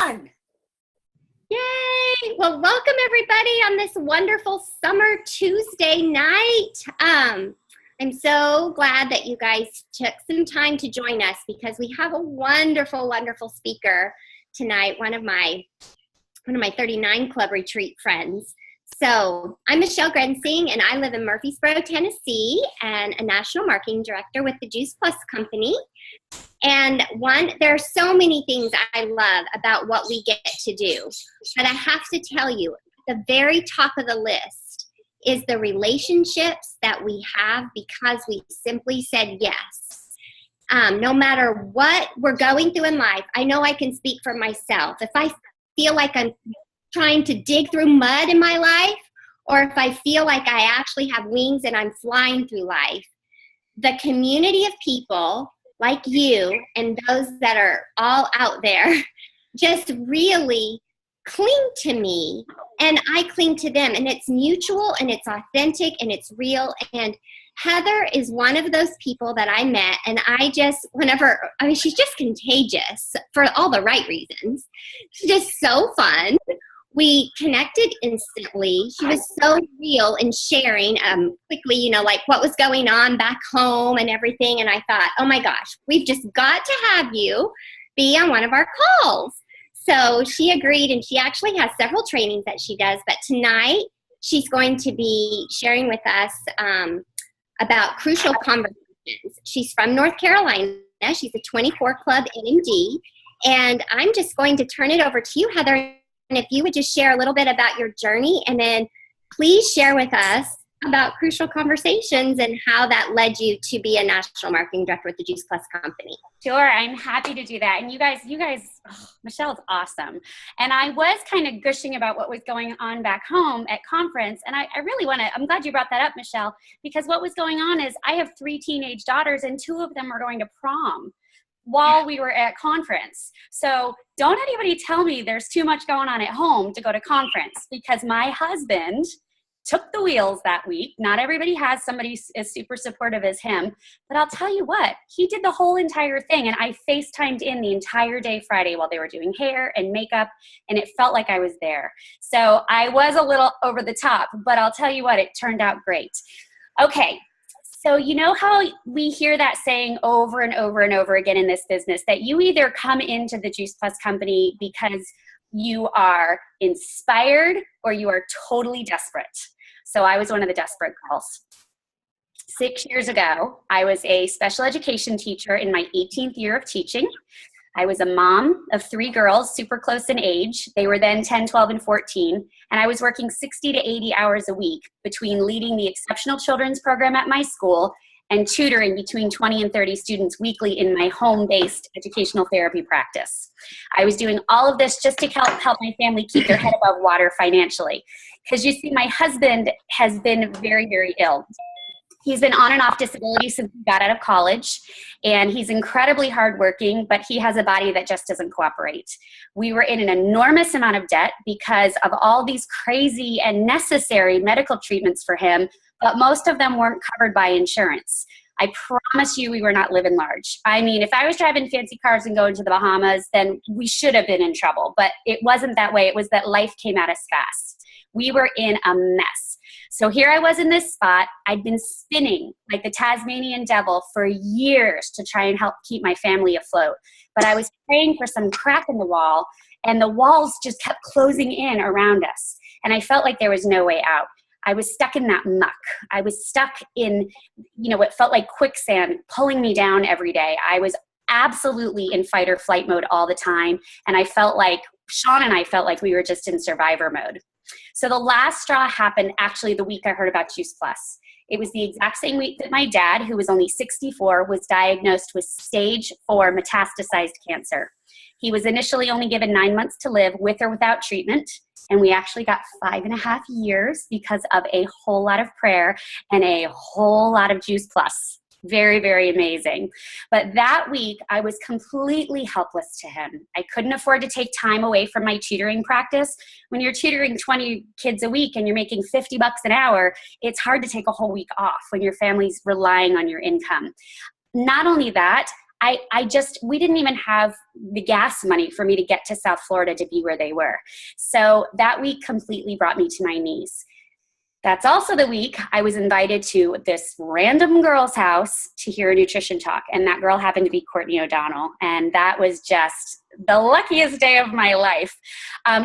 on. Yay! Well, welcome everybody on this wonderful summer Tuesday night. I'm so glad that you guys took some time to join us because we have a wonderful, wonderful speaker tonight, one of my 39 Club Retreat friends. So I'm Michelle Grensing, and I live in Murfreesboro, Tennessee, and a national marketing director with the Juice Plus Company. And there are so many things I love about what we get to do. But I have to tell you, the very top of the list is the relationships that we have because we simply said yes. No matter what we're going through in life, I know I can speak for myself. If I feel like I'm trying to dig through mud in my life, or if I feel like I actually have wings and I'm flying through life, the community of people like you and those that are all out there just really cling to me, and I cling to them, and it's mutual and it's authentic and it's real. And Heather is one of those people that I met, and she's just contagious for all the right reasons. She's just so fun. We connected instantly. She was so real in sharing quickly, like what was going on back home and everything. And I thought, oh my gosh, we've just got to have you be on one of our calls. So she agreed, and she actually has several trainings that she does. But tonight, she's going to be sharing with us about crucial conversations. She's from North Carolina. She's a 24 Club NMD. And I'm just going to turn it over to you, Heather. And if you would just share a little bit about your journey, and then please share with us about crucial conversations and how that led you to be a national marketing director with the Juice Plus Company. Sure, I'm happy to do that. And you guys, Michelle's awesome. And I was kind of gushing about what was going on back home at conference. And I really I'm glad you brought that up, Michelle, because what was going on is I have 3 teenage daughters, and 2 of them are going to prom while we were at conference. So don't anybody tell me there's too much going on at home to go to conference, because my husband took the wheels that week. Not everybody has somebody as super supportive as him, but I'll tell you what, he did the whole entire thing, and I FaceTimed in the entire day Friday while they were doing hair and makeup, and it felt like I was there. So I was a little over the top, but I'll tell you what, it turned out great. Okay. So you know how we hear that saying over and over and over again in this business, that you either come into the Juice Plus Company because you are inspired or you are totally desperate. So I was one of the desperate girls. 6 years ago, I was a special education teacher in my 18th year of teaching. I was a mom of 3 girls, super close in age. They were then 10, 12, and 14. And I was working 60 to 80 hours a week between leading the exceptional children's program at my school and tutoring between 20 and 30 students weekly in my home-based educational therapy practice. I was doing all of this just to help my family keep their head above water financially. Because you see, my husband has been very, very ill. He's been on and off disability since he got out of college, and he's incredibly hardworking, but he has a body that just doesn't cooperate. We were in an enormous amount of debt because of all these crazy and necessary medical treatments for him, but most of them weren't covered by insurance. I promise you we were not living large. I mean, if I was driving fancy cars and going to the Bahamas, then we should have been in trouble, but it wasn't that way. It was that life came at us fast. We were in a mess. So here I was in this spot. I'd been spinning like the Tasmanian devil for years to try and help keep my family afloat. But I was praying for some crack in the wall, and the walls just kept closing in around us. And I felt like there was no way out. I was stuck in that muck. I was stuck in, what felt like quicksand pulling me down every day. I was absolutely in fight or flight mode all the time. And Sean and I felt like we were just in survivor mode. So the last straw happened actually the week I heard about Juice Plus. It was the exact same week that my dad, who was only 64, was diagnosed with stage 4 metastasized cancer. He was initially only given 9 months to live with or without treatment, and we actually got 5.5 years because of a whole lot of prayer and a whole lot of Juice Plus. Very, very amazing. But that week, I was completely helpless to him. I couldn't afford to take time away from my tutoring practice. When you're tutoring 20 kids a week and you're making $50 an hour, it's hard to take a whole week off when your family's relying on your income. Not only that, we didn't even have the gas money for me to get to South Florida to be where they were. So that week completely brought me to my knees. That's also the week I was invited to this random girl's house to hear a nutrition talk. And that girl happened to be Courtney O'Donnell. And that was just the luckiest day of my life.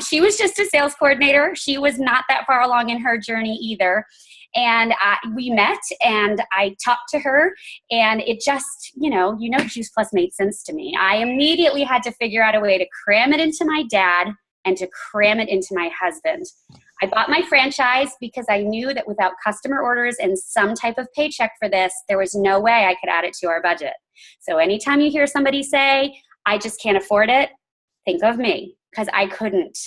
She was just a sales coordinator. She was not that far along in her journey either. And we met and I talked to her, and it just, Juice Plus made sense to me. I immediately had to figure out a way to cram it into my dad and to cram it into my husband. I bought my franchise because I knew that without customer orders and some type of paycheck for this, there was no way I could add it to our budget. So anytime you hear somebody say, I just can't afford it, think of me, because I couldn't.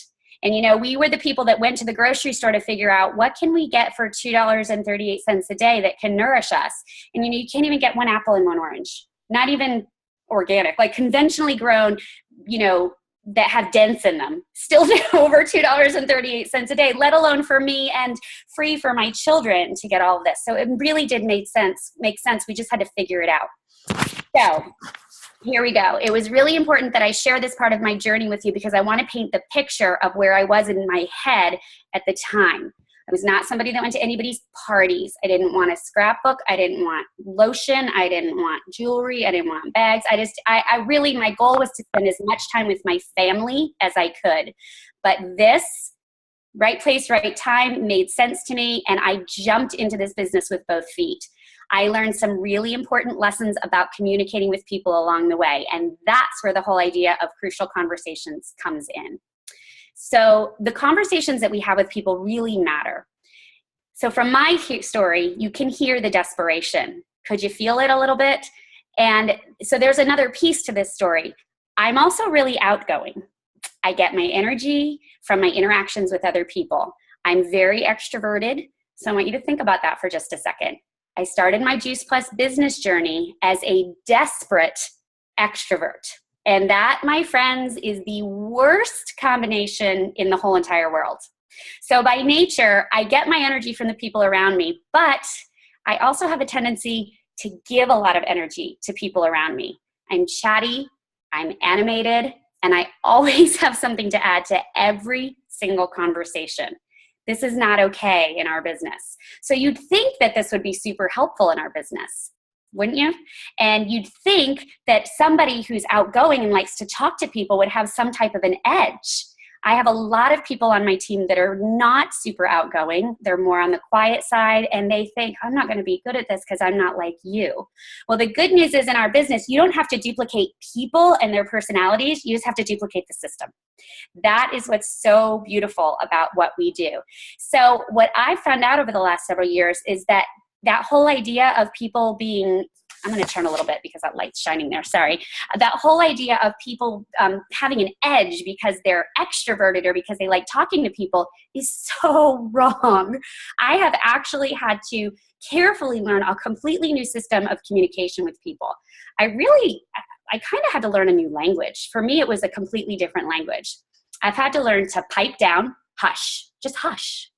And, we were the people that went to the grocery store to figure out what can we get for $2.38 a day that can nourish us. And, you can't even get one apple and one orange, not even organic, like conventionally grown, that have dents in them, still over $2.38 a day, let alone for me and free for my children to get all of this. So it really did make sense. We just had to figure it out. So here we go. It was really important that I share this part of my journey with you because I want to paint the picture of where I was in my head at the time. I was not somebody that went to anybody's parties. I didn't want a scrapbook. I didn't want lotion. I didn't want jewelry. I didn't want bags. I really, my goal was to spend as much time with my family as I could. But this right place, right time made sense to me. And I jumped into this business with both feet. I learned some really important lessons about communicating with people along the way. And that's where the whole idea of crucial conversations comes in. So the conversations that we have with people really matter. So from my story, you can hear the desperation. Could you feel it a little bit? And so there's another piece to this story. I'm also really outgoing. I get my energy from my interactions with other people. I'm very extroverted. So I want you to think about that for just a second. I started my Juice Plus business journey as a desperate extrovert. And that, my friends, is the worst combination in the whole entire world. So by nature, I get my energy from the people around me, but I also have a tendency to give a lot of energy to people around me. I'm chatty, I'm animated, and I always have something to add to every single conversation. This is not okay in our business. So you'd think that this would be super helpful in our business, wouldn't you? And you'd think that somebody who's outgoing and likes to talk to people would have some type of an edge. I have a lot of people on my team that are not super outgoing. They're more on the quiet side, and they think, I'm not going to be good at this because I'm not like you. Well, the good news is in our business, you don't have to duplicate people and their personalities. You just have to duplicate the system. That is what's so beautiful about what we do. So what I've found out over the last several years is that whole idea of people being, I'm going to turn a little bit because that light's shining there, sorry. That whole idea of people having an edge because they're extroverted or because they like talking to people is so wrong. I have actually had to carefully learn a completely new system of communication with people. I kind of had to learn a new language. For me, it was a completely different language. I've had to learn to pipe down, hush, just hush.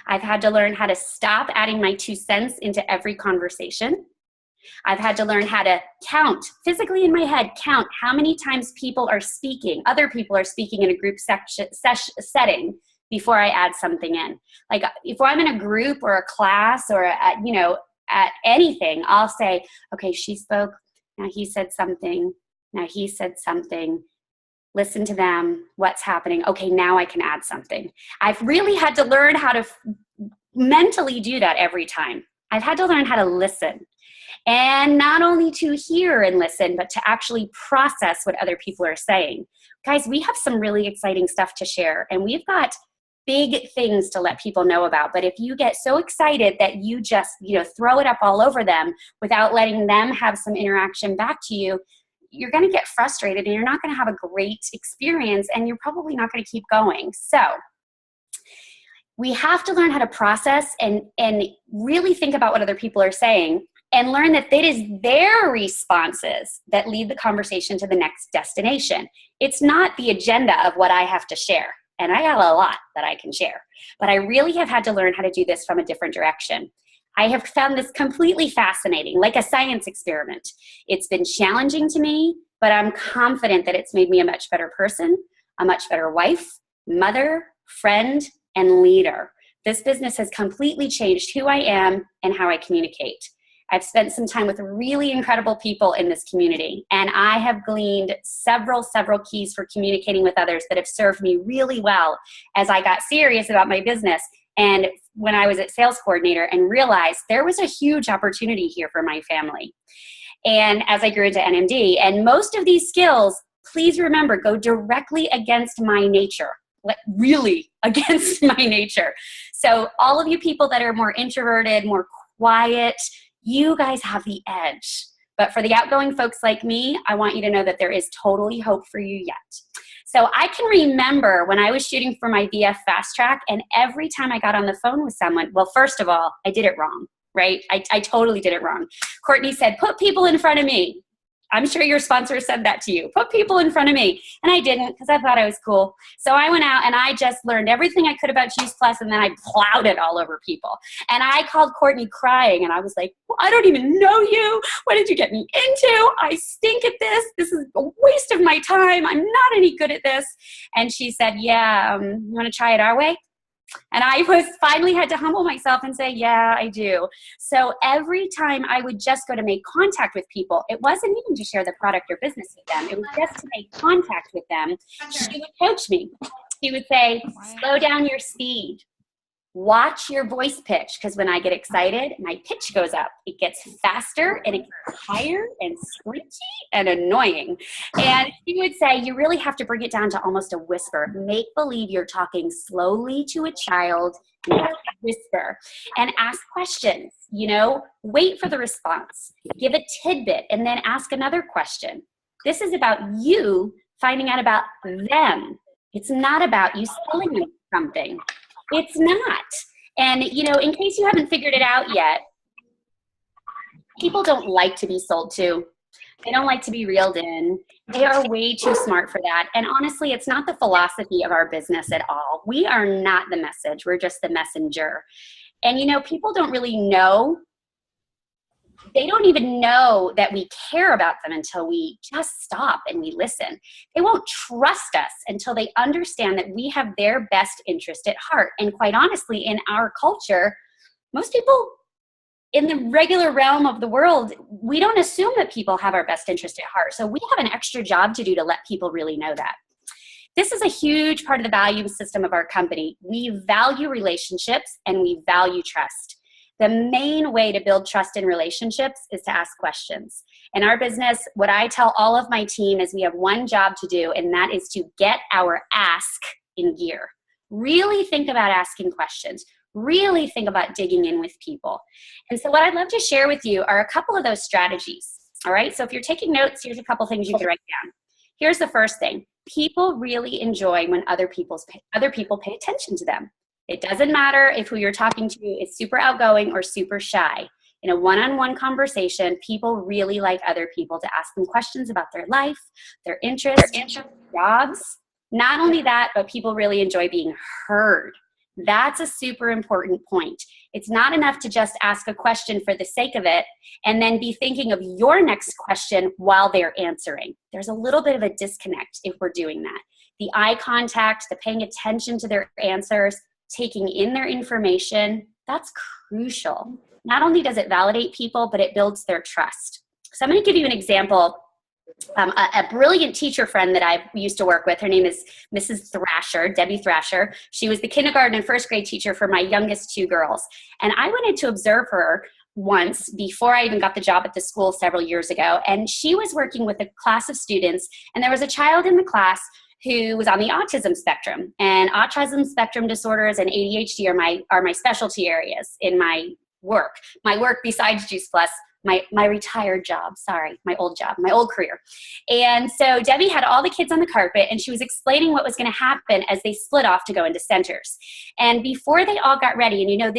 I've had to learn how to stop adding my 2 cents into every conversation. I've had to learn how to count, physically in my head, count how many times other people are speaking in a group setting before I add something in. Like if I'm in a group or a class or at anything, I'll say, okay, she spoke, now he said something, now he said something. Listen to them, what's happening. Okay, now I can add something. I've really had to learn how to mentally do that every time. I've had to learn how to listen. And not only to hear and listen, but to actually process what other people are saying. Guys, we have some really exciting stuff to share, and we've got big things to let people know about. But if you get so excited that you just, throw it up all over them without letting them have some interaction back to you, you're going to get frustrated and you're not going to have a great experience, and you're probably not going to keep going. So we have to learn how to process and really think about what other people are saying, and learn that it is their responses that lead the conversation to the next destination. It's not the agenda of what I have to share. And I have a lot that I can share. But I really have had to learn how to do this from a different direction. I have found this completely fascinating, like a science experiment. It's been challenging to me, but I'm confident that it's made me a much better person, a much better wife, mother, friend, and leader. This business has completely changed who I am and how I communicate. I've spent some time with really incredible people in this community, and I have gleaned several keys for communicating with others that have served me really well as I got serious about my business. And when I was at sales coordinator and realized there was a huge opportunity here for my family. And as I grew into NMD, and most of these skills, please remember, go directly against my nature, like really against my nature. So all of you people that are more introverted, more quiet, you guys have the edge. But for the outgoing folks like me, I want you to know that there is totally hope for you yet. So I can remember when I was shooting for my VF Fast Track, and every time I got on the phone with someone, well, first of all, I did it wrong, right? I totally did it wrong. Courtney said, put people in front of me. I'm sure your sponsor said that to you. Put people in front of me. And I didn't, because I thought I was cool. So I went out and I just learned everything I could about Juice Plus, and then I plowed it all over people. And I called Courtney crying, and I was like, well, I don't even know you. What did you get me into? I stink at this. This is a waste of my time. I'm not any good at this. And she said, yeah, you want to try it our way? And I finally had to humble myself and say, yeah, I do. So every time I would just go to make contact with people, it wasn't even to share the product or business with them. It was just to make contact with them. She would coach me. She would say, slow down your speed. Watch your voice pitch, because when I get excited, my pitch goes up. It gets faster and it gets higher and screechy and annoying. And she would say, you really have to bring it down to almost a whisper. Make believe you're talking slowly to a child, whisper, and ask questions. Wait for the response. Give a tidbit and then ask another question. This is about you finding out about them. It's not about you selling them something. It's not. And, in case you haven't figured it out yet, people don't like to be sold to. They don't like to be reeled in. They are way too smart for that. And honestly, it's not the philosophy of our business at all. We are not the message. We're just the messenger. And, people don't really know. They don't even know that we care about them until we just stop and we listen. They won't trust us until they understand that we have their best interest at heart. And quite honestly, in our culture, most people in the regular realm of the world, we don't assume that people have our best interest at heart. So we have an extra job to do to let people really know that. This is a huge part of the value system of our company. We value relationships and we value trust. The main way to build trust in relationships is to ask questions. In our business, what I tell all of my team is we have one job to do, and that is to get our ask in gear. Really think about asking questions. Really think about digging in with people. And so what I'd love to share with you are a couple of those strategies. All right, so if you're taking notes, here's a couple things you can write down. Here's the first thing. People really enjoy when other people pay attention to them. It doesn't matter if who you're talking to is super outgoing or super shy. In a one-on-one conversation, people really like other people to ask them questions about their life, their interests, jobs. Not only that, but people really enjoy being heard. That's a super important point. It's not enough to just ask a question for the sake of it and then be thinking of your next question while they're answering. There's a little bit of a disconnect if we're doing that. The eye contact, the paying attention to their answers, taking in their information, that's crucial. Not only does it validate people, but it builds their trust. So I'm going to give you an example. A brilliant teacher friend that I used to work with, her name is Mrs. Thrasher, Debbie Thrasher. She was the kindergarten and first grade teacher for my youngest two girls. And I wanted to observe her once before I even got the job at the school several years ago. And she was working with a class of students, and there was a child in the class who was on the autism spectrum. And autism spectrum disorders and ADHD are my specialty areas in my work. My work besides Juice Plus, my retired job, my old career. And so Debbie had all the kids on the carpet, and she was explaining what was going to happen as they split off to go into centers. And before they all got ready, and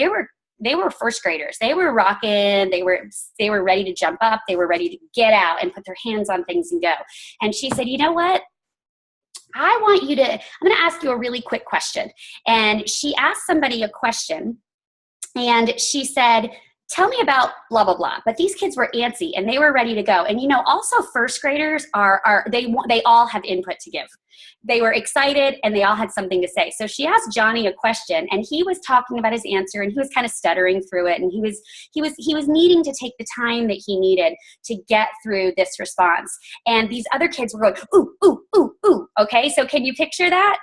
they were first graders. They were rocking. They were ready to jump up. They were ready to get out and put their hands on things and go. And she said, you know what? I'm going to ask you a really quick question. And she asked somebody a question, and she said, tell me about blah, blah, blah. But these kids were antsy and they were ready to go. And, also first graders they all have input to give. They were excited and they all had something to say. So she asked Johnny a question and he was talking about his answer and he was kind of stuttering through it. And he was needing to take the time that he needed to get through this response. And these other kids were going, ooh, ooh, ooh, ooh. Okay, so can you picture that?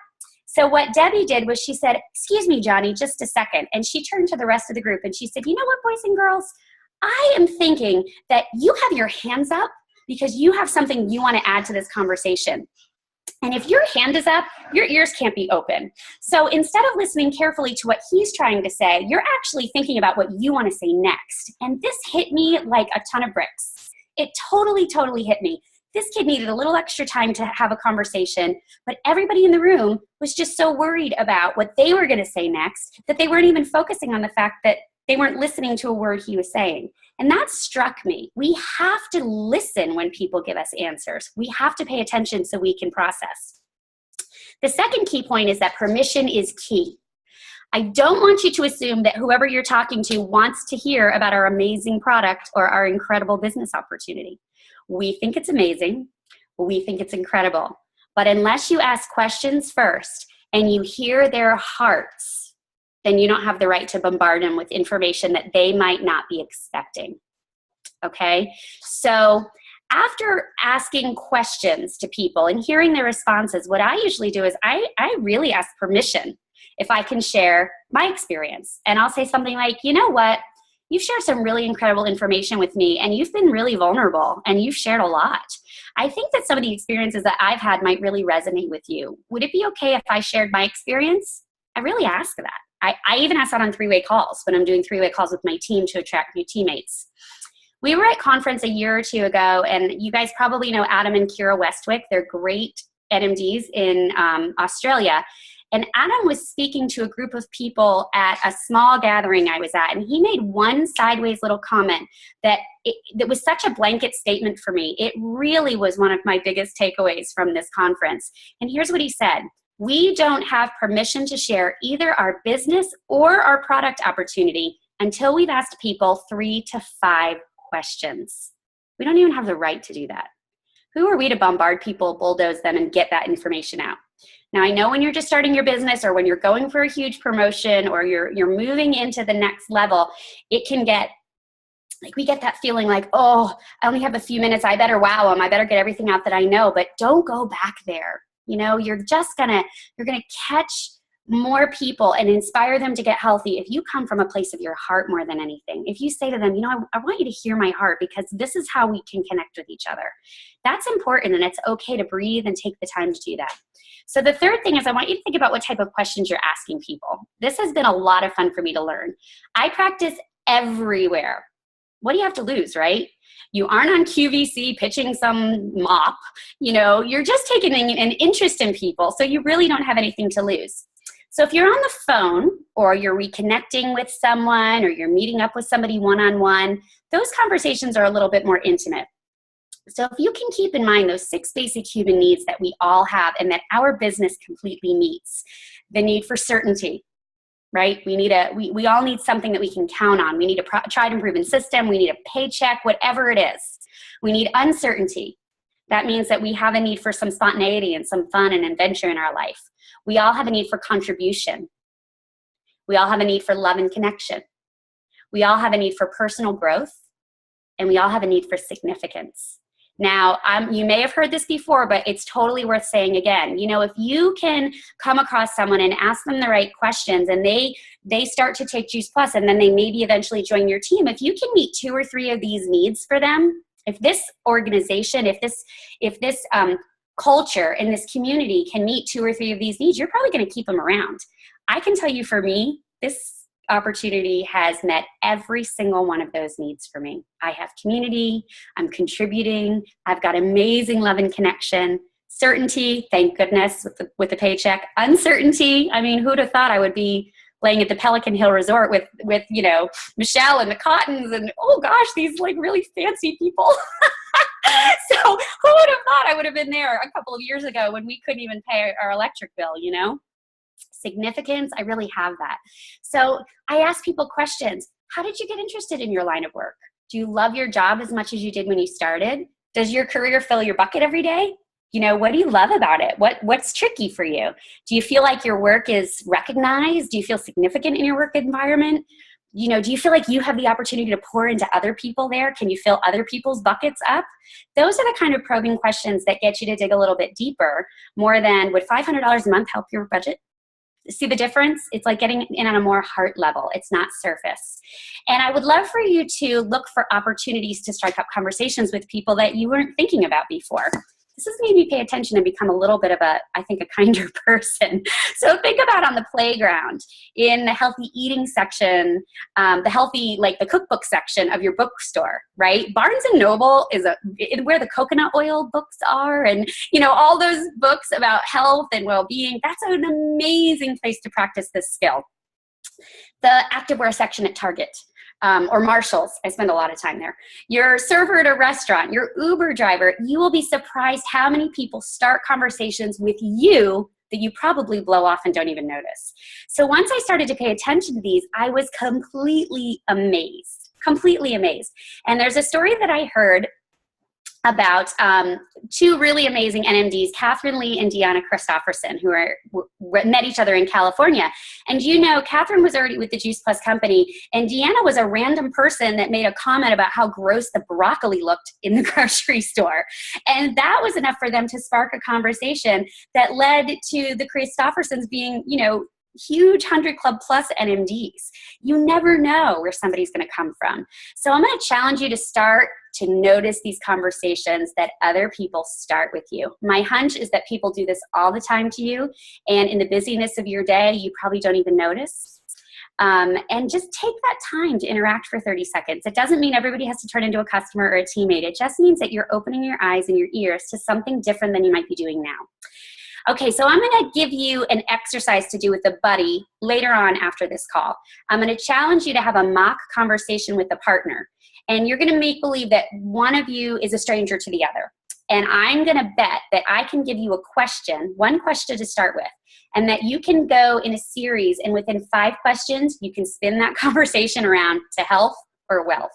So what Debbie did was she said, excuse me, Johnny, just a second. And she turned to the rest of the group and she said, you know what, boys and girls, I am thinking that you have your hands up because you have something you want to add to this conversation. And if your hand is up, your ears can't be open. So instead of listening carefully to what he's trying to say, you're actually thinking about what you want to say next. And this hit me like a ton of bricks. It totally, totally hit me. This kid needed a little extra time to have a conversation, but everybody in the room was just so worried about what they were going to say next that they weren't even focusing on the fact that they weren't listening to a word he was saying. And that struck me. We have to listen when people give us answers. We have to pay attention so we can process. The second key point is that permission is key. I don't want you to assume that whoever you're talking to wants to hear about our amazing product or our incredible business opportunity. We think it's amazing. We think it's incredible. But unless you ask questions first and you hear their hearts, then you don't have the right to bombard them with information that they might not be expecting. Okay? So after asking questions to people and hearing their responses, what I usually do is I really ask permission if I can share my experience. And I'll say something like, you know what? You've shared some really incredible information with me and you've been really vulnerable and you've shared a lot. I think that some of the experiences that I've had might really resonate with you. Would it be okay if I shared my experience? I really ask that. I even ask that on three-way calls when I'm doing three-way calls with my team to attract new teammates. We were at conference a year or two ago, and you guys probably know Adam and Kira Westwick. They're great NMDs in Australia. And Adam was speaking to a group of people at a small gathering I was at, and he made one sideways little comment that was such a blanket statement for me. It really was one of my biggest takeaways from this conference. And here's what he said. We don't have permission to share either our business or our product opportunity until we've asked people 3 to 5 questions. We don't even have the right to do that. Who are we to bombard people, bulldoze them, and get that information out? Now, I know when you're just starting your business or when you're going for a huge promotion or you're moving into the next level, it can get, like we get that feeling like, oh, I only have a few minutes. I better wow them. I better get everything out that I know. But don't go back there. You're just you're gonna catch more people and inspire them to get healthy if you come from a place of your heart more than anything. If you say to them, I want you to hear my heart because this is how we can connect with each other. That's important, and it's okay to breathe and take the time to do that. So the third thing is I want you to think about what type of questions you're asking people. This has been a lot of fun for me to learn. I practice everywhere. What do you have to lose, right? You aren't on QVC pitching some mop. You're just taking an interest in people, so you really don't have anything to lose. So if you're on the phone or you're reconnecting with someone or you're meeting up with somebody one-on-one, those conversations are a little bit more intimate. So if you can keep in mind those 6 basic human needs that we all have and that our business completely meets, the need for certainty, right? We all need something that we can count on. We need a tried and proven system. We need a paycheck, whatever it is. We need uncertainty. That means that we have a need for some spontaneity and some fun and adventure in our life. We all have a need for contribution. We all have a need for love and connection. We all have a need for personal growth, and we all have a need for significance. Now, you may have heard this before, but it's totally worth saying again. If you can come across someone and ask them the right questions and they start to take Juice Plus and then they maybe eventually join your team, if you can meet 2 or 3 of these needs for them, if this organization, if this culture and this community can meet 2 or 3 of these needs, you're probably going to keep them around. I can tell you for me, this opportunity has met every single one of those needs for me. I have community, I'm contributing, I've got amazing love and connection, certainty, thank goodness, with the paycheck, uncertainty, who'd have thought I would be laying at the Pelican Hill Resort with Michelle and the Cottons and, oh gosh, these really fancy people. So who would have thought I would have been there a couple of years ago when we couldn't even pay our electric bill, Significance, I really have that. So I ask people questions. How did you get interested in your line of work? Do you love your job as much as you did when you started? Does your career fill your bucket every day? You know, what do you love about it? What's tricky for you? Do you feel like your work is recognized? Do you feel significant in your work environment? You know, do you feel like you have the opportunity to pour into other people there? Can you fill other people's buckets up? Those are the kind of probing questions that get you to dig a little bit deeper, more than would $500 a month help your budget? See the difference? It's like getting in on a more heart level. It's not surface. And I would love for you to look for opportunities to strike up conversations with people that you weren't thinking about before. This has made me pay attention and become a little bit of a kinder person. So think about on the playground, in the healthy eating section, the cookbook section of your bookstore, right? Barnes and Noble is where the coconut oil books are, and all those books about health and well-being. That's an amazing place to practice this skill. The activewear section at Target. Or Marshall's, I spend a lot of time there. Your server at a restaurant, your Uber driver, you will be surprised how many people start conversations with you that you probably blow off and don't even notice. So once I started to pay attention to these, I was completely amazed. And there's a story that I heard about two really amazing NMDs, Catherine Lee and Deanna Christofferson, who met each other in California. And Catherine was already with the Juice Plus company, and Deanna was a random person that made a comment about how gross the broccoli looked in the grocery store. And that was enough for them to spark a conversation that led to the Christoffersons being, huge 100 Club Plus NMDs. You never know where somebody's going to come from. So I'm going to challenge you to start to notice these conversations that other people start with you. My hunch is that people do this all the time to you, and in the busyness of your day, you probably don't even notice. And just take that time to interact for 30 seconds. It doesn't mean everybody has to turn into a customer or a teammate. It just means that you're opening your eyes and your ears to something different than you might be doing now. Okay, so I'm going to give you an exercise to do with a buddy later on after this call. I'm going to challenge you to have a mock conversation with a partner. And you're going to make believe that one of you is a stranger to the other. And I'm going to bet that I can give you one question to start with, and that you can go in a series, and within 5 questions, you can spin that conversation around to health or wealth.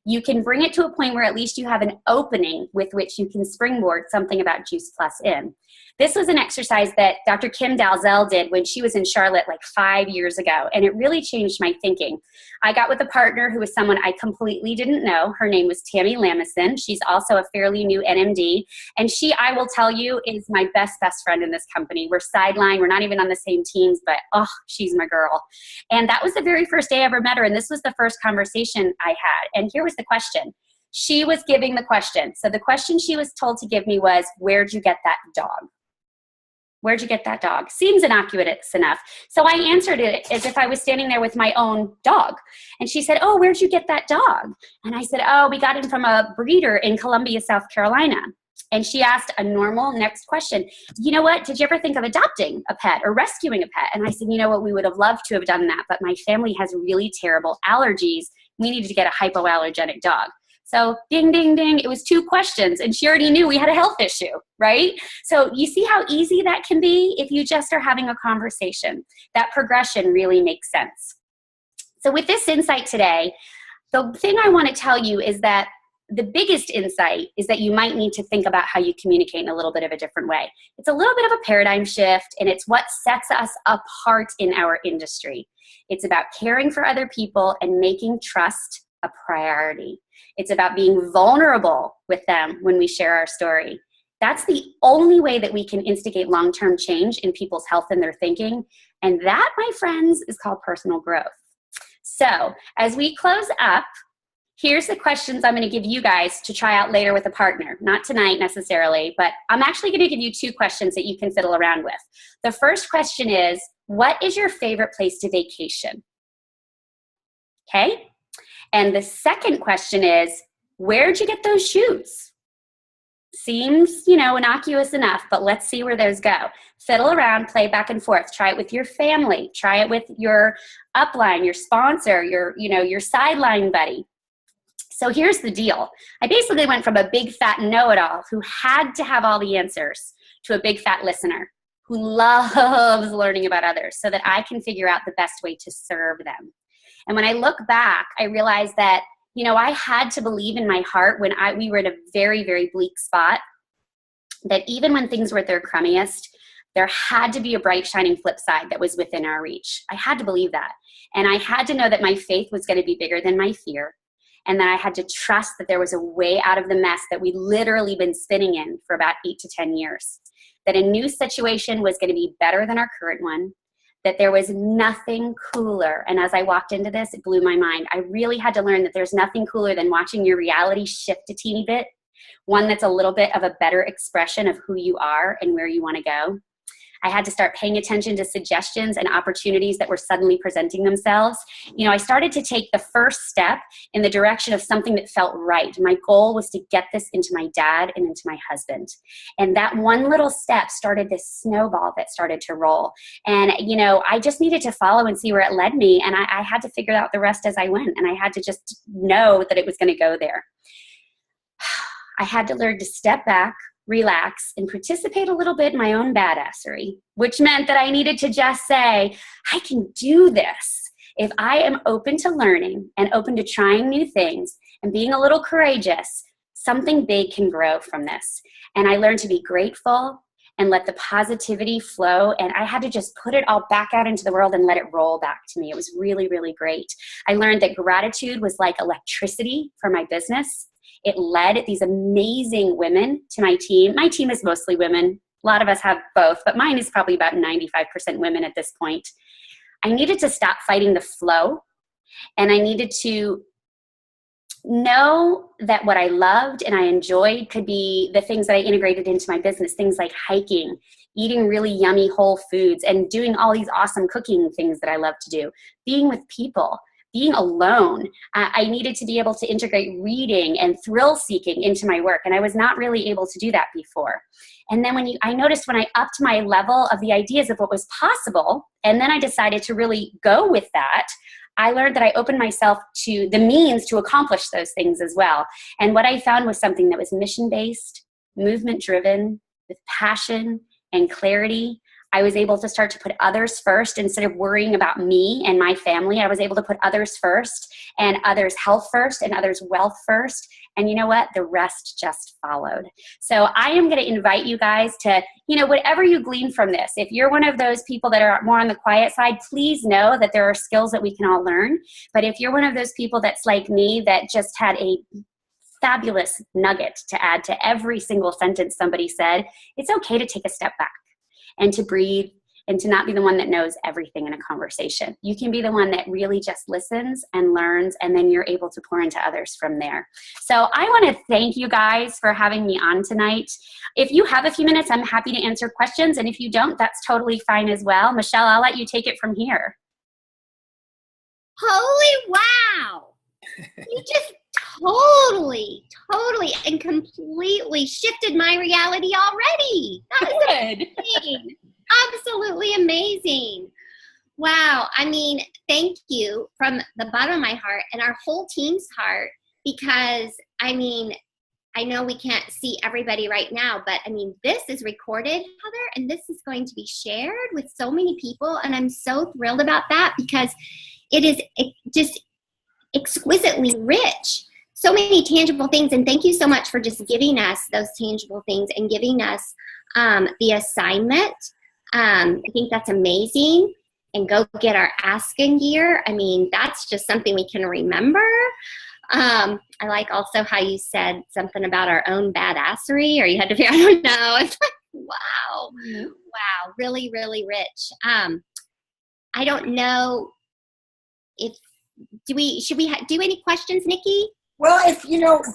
You can bring it to a point where at least you have an opening with which you can springboard something about Juice Plus in. This was an exercise that Dr. Kim Dalzell did when she was in Charlotte like 5 years ago, and it really changed my thinking. I got with a partner who was someone I completely didn't know. Her name was Tammy Lamison. She's also a fairly new NMD, and she, I will tell you, is my best friend in this company. We're sidelined. We're not even on the same teams, but she's my girl. And that was the very first day I ever met her, and this was the first conversation I had. And here was the question. She was giving the question. So the question she was told to give me was, where'd you get that dog? Where'd you get that dog? Seems innocuous enough. So I answered it as if I was standing there with my own dog. And she said, where'd you get that dog? And I said, we got him from a breeder in Columbia, South Carolina. And she asked a normal next question. You know what? Did you ever think of adopting a pet or rescuing a pet? And I said, you know what? We would have loved to have done that, but my family has really terrible allergies. We needed to get a hypoallergenic dog. So ding, ding, ding, it was 2 questions, and she already knew we had a health issue, right? So you see how easy that can be if you just are having a conversation. That progression really makes sense. So with this insight today, the thing I want to tell you is that the biggest insight is that you might need to think about how you communicate in a little bit of a different way. It's a little bit of a paradigm shift, and it's what sets us apart in our industry. It's about caring for other people and making trust a priority. It's about being vulnerable with them when we share our story. That's the only way that we can instigate long-term change in people's health and their thinking. And that, my friends, is called personal growth. So as we close up, here's the questions I'm going to give you guys to try out later with a partner. Not tonight necessarily, but I'm actually going to give you 2 questions that you can fiddle around with. The first question is, what is your favorite place to vacation? Okay? And the second question is, where'd you get those shoes? Seems, innocuous enough, but let's see where those go. Fiddle around, play back and forth. Try it with your family. Try it with your upline, your sponsor, your sideline buddy. So here's the deal. I basically went from a big fat know-it-all who had to have all the answers to a big fat listener who loves learning about others so that I can figure out the best way to serve them. And when I look back, I realized that, you know, I had to believe in my heart when we were in a very, very bleak spot, that even when things were at their crummiest, there had to be a bright, shining flip side that was within our reach. I had to believe that. And I had to know that my faith was going to be bigger than my fear. And that I had to trust that there was a way out of the mess that we literally been spinning in for about 8 to 10 years. That a new situation was going to be better than our current one. That there was nothing cooler. And as I walked into this, it blew my mind. I really had to learn that there's nothing cooler than watching your reality shift a teeny bit. One that's a little bit of a better expression of who you are and where you want to go. I had to start paying attention to suggestions and opportunities that were suddenly presenting themselves. You know, I started to take the first step in the direction of something that felt right. My goal was to get this into my dad and into my husband. And that one little step started this snowball that started to roll. And, you know, I just needed to follow and see where it led me. And I had to figure out the rest as I went. And I had to just know that it was going to go there. I had to learn to step back, relax, and participate a little bit in my own badassery, which meant that I needed to just say, I can do this. If I am open to learning and open to trying new things and being a little courageous, something big can grow from this. And I learned to be grateful and let the positivity flow. And I had to just put it all back out into the world and let it roll back to me. It was really, really great. I learned that gratitude was like electricity for my business. It led these amazing women to my team. My team is mostly women. A lot of us have both, but mine is probably about 95% women at this point. I needed to stop fighting the flow, and I needed to know that what I loved and I enjoyed could be the things that I integrated into my business, things like hiking, eating really yummy whole foods, and doing all these awesome cooking things that I love to do, being with people, being alone. I needed to be able to integrate reading and thrill seeking into my work. And I was not really able to do that before. And then I noticed when I upped my level of the ideas of what was possible, and then I decided to really go with that, I learned that I opened myself to the means to accomplish those things as well. And what I found was something that was mission-based, movement-driven, with passion and clarity. I was able to start to put others first instead of worrying about me and my family. I was able to put others first and others' health first and others' wealth first. And you know what? The rest just followed. So I am going to invite you guys to, whatever you glean from this, if you're one of those people that are more on the quiet side, please know that there are skills that we can all learn. But if you're one of those people that's like me that just had a fabulous nugget to add to every single sentence somebody said, it's okay to take a step back and to breathe, and to not be the one that knows everything in a conversation. You can be the one that really just listens and learns, and then you're able to pour into others from there. So I want to thank you guys for having me on tonight. If you have a few minutes, I'm happy to answer questions, and if you don't, that's totally fine as well. Michelle, I'll let you take it from here. Holy wow! You just totally and completely shifted my reality already. That was amazing. Absolutely amazing. Wow. I mean, thank you from the bottom of my heart and our whole team's heart, because I know we can't see everybody right now, but this is recorded, Heather, and this is going to be shared with so many people. And I'm so thrilled about that, because it is just exquisitely rich. So many tangible things. And thank you so much for just giving us those tangible things and giving us the assignment. I think that's amazing. And go get our asking gear. That's just something we can remember. I like also how you said something about our own badassery, or you had to I don't know. It's like, wow. Wow. Really, really rich. I don't know if, should we do any questions, Nikki? Well,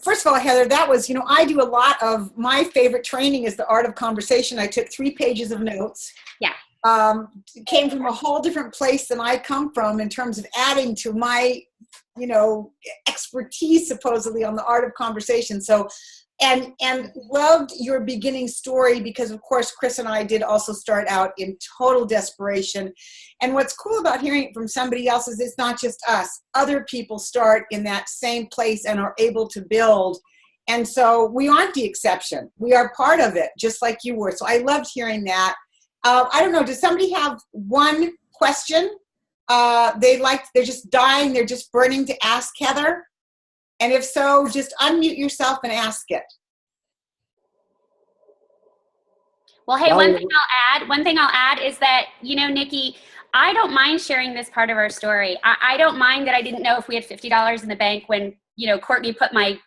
first of all, Heather, that was, I do a lot of, my favorite training is the art of conversation. I took 3 pages of notes. Yeah. It came from a whole different place than I come from in terms of adding to my, expertise supposedly on the art of conversation. So, and loved your beginning story, because of course, Chris and I did also start out in total desperation. And what's cool about hearing it from somebody else is it's not just us. Other people start in that same place and are able to build. And so we aren't the exception. We are part of it, just like you were. So I loved hearing that. I don't know, does somebody have one question they're just dying, they're just burning to ask Heather? And if so, just unmute yourself and ask it. Well, hey, one thing I'll add is that, you know, Nikki, I don't mind sharing this part of our story. I don't mind that I didn't know if we had $50 in the bank when, you know, Courtney put my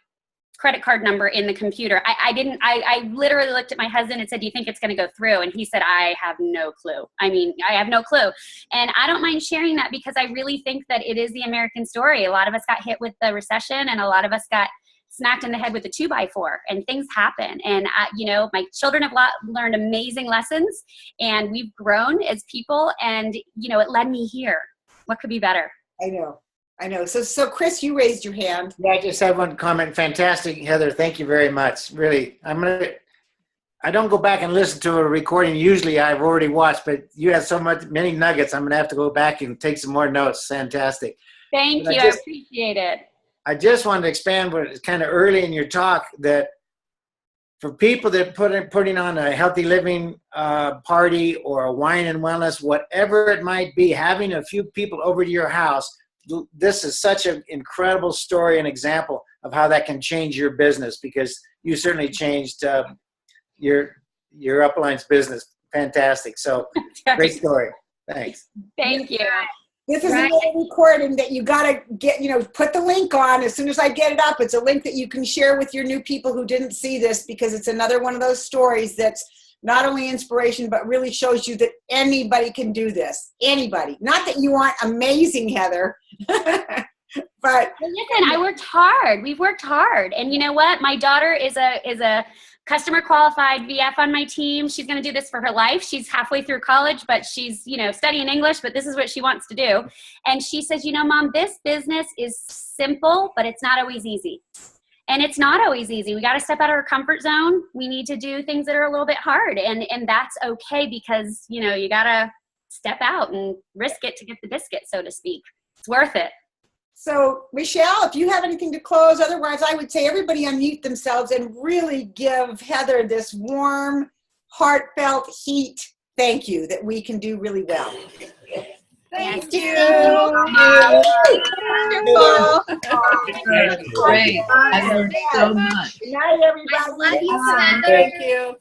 credit card number in the computer. I literally looked at my husband and said, do you think it's going to go through? And he said, I have no clue. I mean, I have no clue. And I don't mind sharing that because I really think that it is the American story. A lot of us got hit with the recession and a lot of us got smacked in the head with a 2x4 and things happen. And, you know, my children have learned amazing lessons and we've grown as people and, you know, it led me here. What could be better? I know. So Chris, you raised your hand. Yeah, I just have one comment. Fantastic, Heather. Thank you very much. Really, I don't go back and listen to a recording. Usually I've already watched, but you have many nuggets. I'm going to have to go back and take some more notes. Fantastic. Thank you. I appreciate it. I just wanted to expand what is kind of early in your talk, that for people that putting on a healthy living party or a wine and wellness, whatever it might be, having a few people over to your house, this is such an incredible story and example of how that can change your business, because you certainly changed your upline's business. Fantastic. So great story. Thanks. Thank you. This is a recording that you got to get, you know, put the link on as soon as I get it up. It's a link that you can share with your new people who didn't see this, because it's another one of those stories that's not only inspiration, but really shows you that anybody can do this. Anybody. Not that you aren't amazing, Heather. But listen, I worked hard. We've worked hard. And you know what? My daughter is a customer qualified VF on my team. She's going to do this for her life. She's halfway through college, but she's, you know, studying English, but this is what she wants to do. And she says, you know, Mom, this business is simple, but it's not always easy. And it's not always easy. We got to step out of our comfort zone. We need to do things that are a little bit hard. And that's okay, because, you know, you got to step out and risk it to get the biscuit, so to speak. It's worth it. So, Michelle, if you have anything to close, otherwise I would say everybody unmute themselves and really give Heather this warm, heartfelt heat thank you that we can do really well. Thank you. Wonderful. Great. I learned so much. Good night, everybody. I love you, son. Thank you.